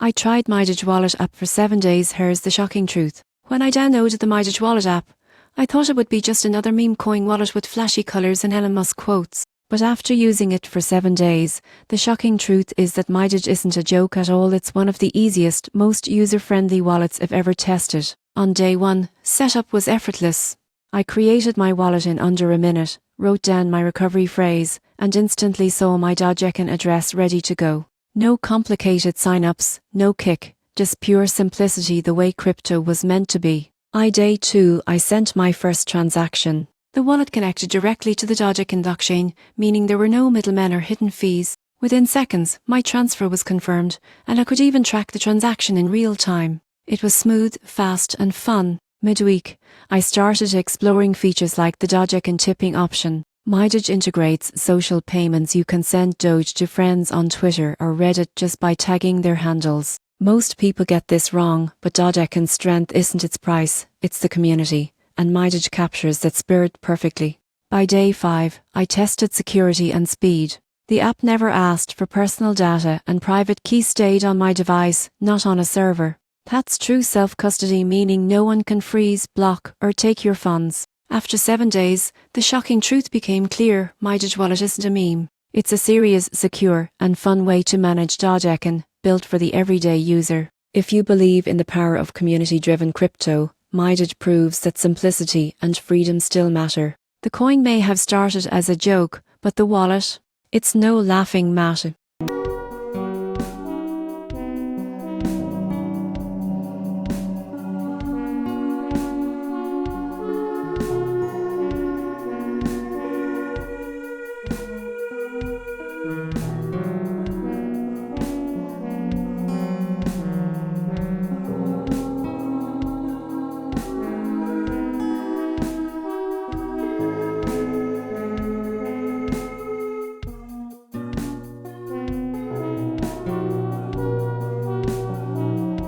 I tried MyDoge wallet app for 7 days. Here's the shocking truth. When I downloaded the MyDoge wallet app, I thought it would be just another meme coin wallet with flashy colours and Elon Musk quotes. But after using it for 7 days, the shocking truth is that MyDoge isn't a joke at all. It's one of the easiest, most user-friendly wallets I've ever tested. On day 1, setup was effortless. I created my wallet in under a minute, wrote down my recovery phrase, and instantly saw my MyDoge address ready to go. No complicated sign-ups, no kick, just pure simplicity the way crypto was meant to be. Day 2, I sent my first transaction. The wallet connected directly to the MyDoge blockchain, meaning there were no middlemen or hidden fees. Within seconds, my transfer was confirmed, and I could even track the transaction in real time. It was smooth, fast, and fun. Midweek, I started exploring features like the MyDoge tipping option. MyDoge integrates social payments. You can send Doge to friends on Twitter or Reddit just by tagging their handles. Most people get this wrong, but MyDoge's strength isn't its price, it's the community, and MyDoge captures that spirit perfectly. By day 5, I tested security and speed. The app never asked for personal data and private keys stayed on my device, not on a server. That's true self-custody, meaning no one can freeze, block, or take your funds. After 7 days, the shocking truth became clear. MyDoge wallet isn't a meme. It's a serious, secure, and fun way to manage MyDoge, built for the everyday user. If you believe in the power of community-driven crypto, MyDoge proves that simplicity and freedom still matter. The coin may have started as a joke, but the wallet, it's no laughing matter.